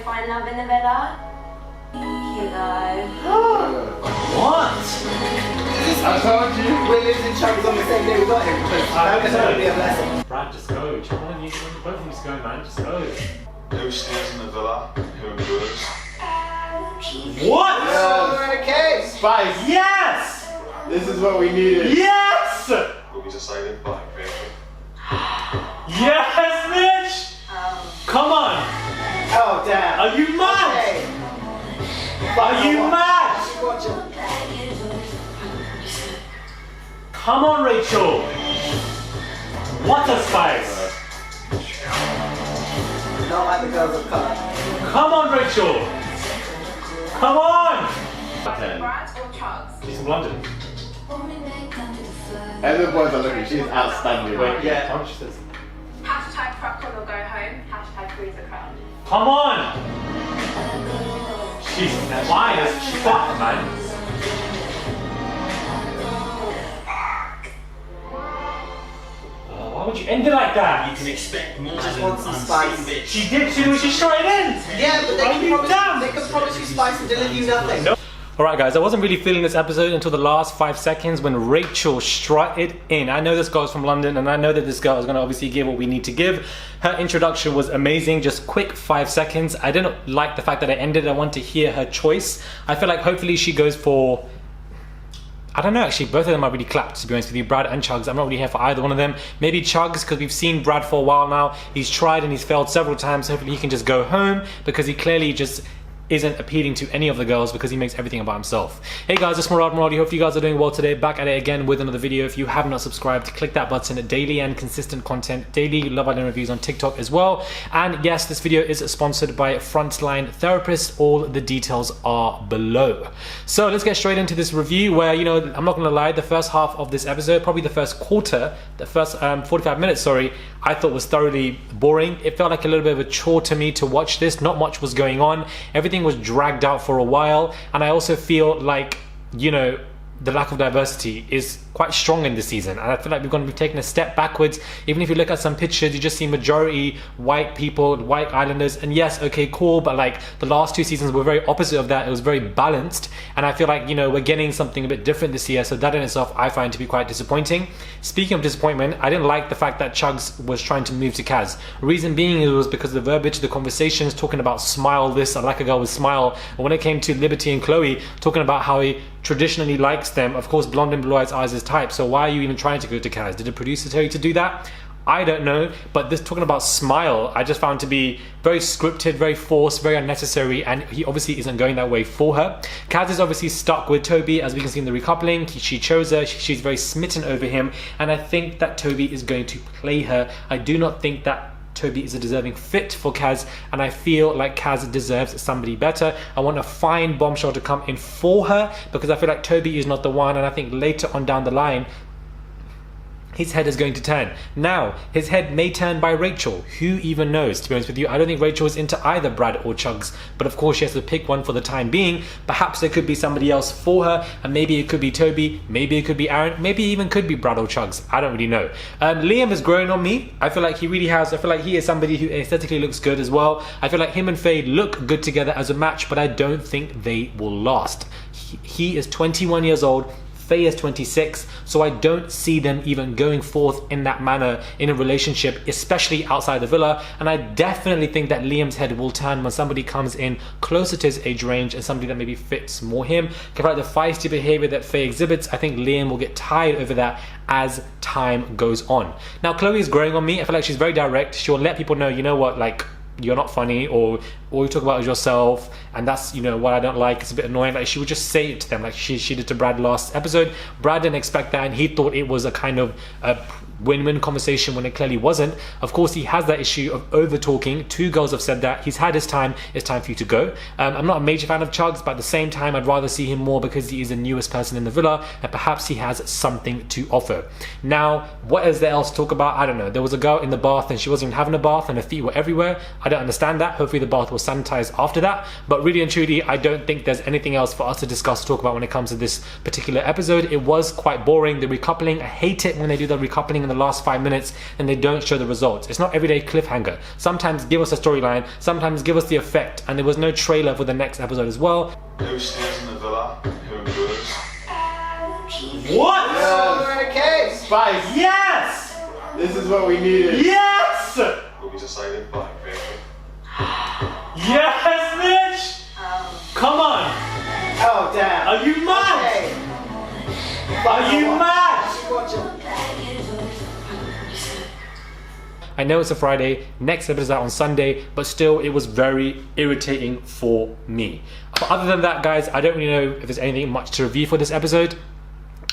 find love in the villa? Here you go. What? I told you, we're losing Chuggs on the same day we got him. That's going to be a blessing. Brad, just go. Both of you just go, man. Just go. Who stays in the villa? Who goes? What? Okay. Spice. Yes! This is what we needed. Yes! Will be decided by Rachel. Yes, Mitch! Come on! Oh, damn. Are you mad? Okay. Are you mad? Watch it. Come on, Rachel! What a spice! Not like the girls have come. Come on, Rachel! Come on! Brad or Chuggs? She's from London. And the boys are looking, she's outstanding. Wait, Yeah. how much is this? Hashtag crack on or go home. Hashtag freeze the crowd. Come on! She's fine as fuck, man. Why would you end it like that? You can expect more Just than want some unseen spice. bitch. She did, she shot it in! Yeah, but Are you dumb? they can promise you spice and deliver you nothing. No. Alright guys, I wasn't really feeling this episode until the last 5 seconds when Rachel strutted in. I know this girl's from London and I know that this girl is going to obviously give what we need to give. Her introduction was amazing, just quick 5 seconds. I didn't like the fact that it ended. I want to hear her choice. I feel like hopefully she goes for... I don't know, actually, both of them are really clapped, to be honest with you, Brad and Chuggs. I'm not really here for either one of them. Maybe Chuggs, because we've seen Brad for a while now. He's tried and he's failed several times. Hopefully he can just go home, because he clearly just isn't appealing to any of the girls because he makes everything about himself. Hey guys, it's Murad Muradi. Hope you guys are doing well today. Back at it again with another video. If you have not subscribed, click that button. Daily and consistent content, daily Love Island reviews on TikTok as well. And yes, this video is sponsored by Frontline Therapist. All the details are below. So let's get straight into this review where, you know, I'm not gonna lie, the first half of this episode, probably the first quarter, the first 45 minutes, sorry, I thought was thoroughly boring. It felt like a little bit of a chore to me to watch this. Not much was going on. Everything was dragged out for a while, and I also feel like, you know, the lack of diversity is quite strong in this season, and I feel like we're going to be taking a step backwards. Even if you look at some pictures, you just see majority white people, white islanders, and yes, okay, cool, but like the last 2 seasons were very opposite of that. It was very balanced, and I feel like, you know, we're getting something a bit different this year, so that in itself I find to be quite disappointing. Speaking of disappointment, I didn't like the fact that Chuggs was trying to move to Kaz. Reason being, it was because of the verbiage, the conversations, talking about smile this, I like a girl with smile, but when it came to Liberty and Chloe, talking about how he traditionally likes them, of course blonde and blue-eyed eyes is type, so why are you even trying to go to Kaz? Did the producer tell you to do that? I don't know, but this talking about smile, I just found to be very scripted, very forced, very unnecessary, and he obviously isn't going that way for her. Kaz is obviously stuck with Toby, as we can see in the recoupling. She chose her, she's very smitten over him, and I think that Toby is going to play her. I do not think that Toby is a deserving fit for Kaz, and I feel like Kaz deserves somebody better. I want a fine bombshell to come in for her, because I feel like Toby is not the one, and I think later on down the line his head is going to turn. Now, his head may turn by Rachel. Who even knows, to be honest with you? I don't think Rachel is into either Brad or Chuggs, but of course she has to pick one for the time being. Perhaps there could be somebody else for her, and maybe it could be Toby, maybe it could be Aaron, maybe even could be Brad or Chuggs. I don't really know. Liam has grown on me. I feel like he really has. I feel like he is somebody who aesthetically looks good as well. I feel like him and Faye look good together as a match, but I don't think they will last. He is 21 years old. Faye is 26, so I don't see them even going forth in that manner in a relationship, especially outside the villa. And I definitely think that Liam's head will turn when somebody comes in closer to his age range and somebody that maybe fits more him. Compared to the feisty behavior that Faye exhibits, I think Liam will get tired over that as time goes on. Now, Chloe is growing on me. I feel like she's very direct. She'll let people know, you know what, like, you're not funny, or all you talk about is yourself, and that's, you know, what I don't like. It's a bit annoying. Like, she would just say it to them, like she did to Brad last episode. Brad didn't expect that, and he thought it was a kind of a win-win conversation when it clearly wasn't. Of course, he has that issue of over-talking. 2 girls have said that. He's had his time. It's time for you to go. I'm not a major fan of Chuggs, but at the same time, I'd rather see him more because he is the newest person in the villa, and perhaps he has something to offer. Now, what is there else to talk about? I don't know. There was a girl in the bath, and she wasn't even having a bath, and her feet were everywhere. I don't understand that. Hopefully the bath was sanitized after that. But really and truly, I don't think there's anything else for us to discuss, talk about when it comes to this particular episode. It was quite boring. The recoupling, I hate it when they do the recoupling in the last 5 minutes and they don't show the results. It's not everyday cliffhanger. Sometimes give us a storyline, sometimes give us the effect, and there was no trailer for the next episode as well. Who stays in the villa? Who endures? What? Okay, Spice. Yes! This is what we needed. Yes! Will be decided by fate. Yes, Mitch! Come on! Oh, damn. Are you mad? Okay. Are you mad? Watch it. I know it's a Friday, next episode is out on Sunday, but still it was very irritating for me. But other than that, guys, I don't really know if there's anything much to review for this episode.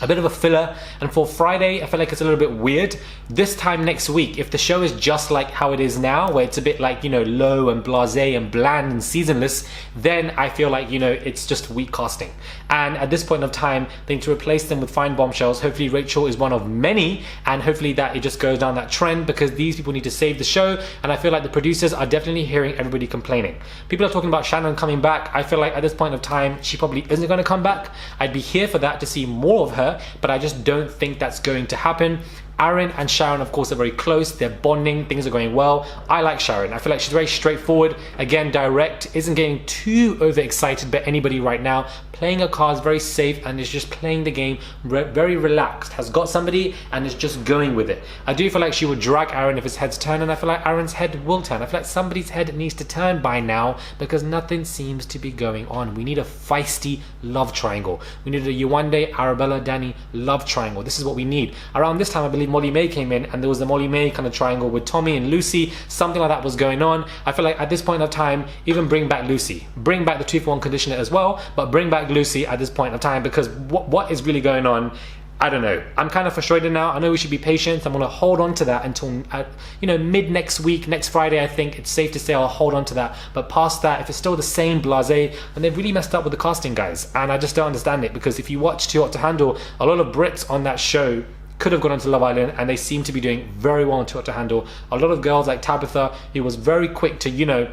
A bit of a filler, and for Friday I feel like it's a little bit weird. This time next week, if the show is just like how it is now, where it's a bit like, you know, low and blasé and bland and seasonless, then I feel like, you know, it's just weak casting. And at this point of time, they need to replace them with fine bombshells. Hopefully Rachel is one of many, and hopefully that it just goes down that trend, because these people need to save the show. And I feel like the producers are definitely hearing everybody complaining. People are talking about Shannon coming back. I feel like at this point of time, she probably isn't going to come back. I'd be here for that, to see more of her, but I just don't think that's going to happen. Aaron and Sharon, of course, are very close. They're bonding. Things are going well. I like Sharon. I feel like she's very straightforward. Again, direct. Isn't getting too overexcited by anybody right now. Playing her cards very safe and is just playing the game very relaxed. Has got somebody and is just going with it. I do feel like she would drag Aaron if his head's turned, and I feel like Aaron's head will turn. I feel like somebody's head needs to turn by now, because nothing seems to be going on. We need a feisty love triangle. We need a Yewande, Arabella, Danny love triangle. This is what we need. Around this time, I believe Molly May came in, and there was the Molly May kind of triangle with Tommy and Lucy. Something like that was going on. I feel like at this point of time, even bring back Lucy. Bring back the 2-for-1 conditioner as well, but bring back Lucy at this point of time, because what is really going on? I don't know. I'm kind of frustrated now. I know we should be patient. I'm going to hold on to that until, you know, mid next week, next Friday. I think it's safe to say I'll hold on to that. But past that, if it's still the same blasé, then they've really messed up with the casting, guys. And I just don't understand it, because if you watch Too Hot to Handle, a lot of Brits on that show could have gone onto Love Island, and they seem to be doing very well on Too Hot to Handle. A lot of girls like Tabitha, who was very quick to, you know,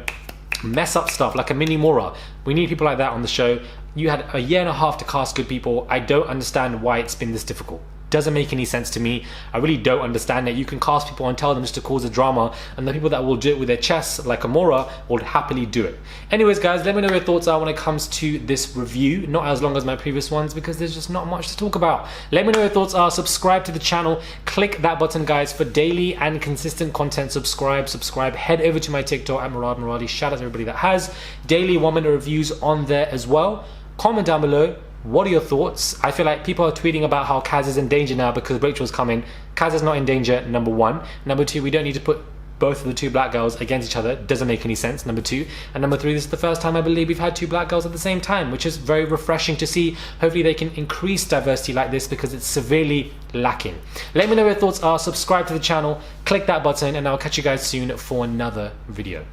mess up stuff, like a Mini Mora. We need people like that on the show. You had a year and a half to cast good people. I don't understand why it's been this difficult. Doesn't make any sense to me. I really don't understand it. You can cast people and tell them just to cause a drama, and the people that will do it with their chests, like Amora, will happily do it. Anyways, guys, let me know your thoughts are when it comes to this review. Not as long as my previous ones, because there's just not much to talk about. Let me know your thoughts are. Subscribe to the channel. Click that button, guys, for daily and consistent content. Subscribe. Head over to my TikTok at Murad Muradi. Shout out to everybody that has daily 1-minute reviews on there as well. Comment down below. What are your thoughts? I feel like people are tweeting about how Kaz is in danger now because Rachel's coming. Kaz is not in danger, number 1. Number 2, we don't need to put both of the 2 black girls against each other. Doesn't make any sense, number 2. And number 3, this is the first time I believe we've had 2 black girls at the same time, which is very refreshing to see. Hopefully they can increase diversity like this, because it's severely lacking. Let me know what your thoughts are. Subscribe to the channel, click that button, and I'll catch you guys soon for another video.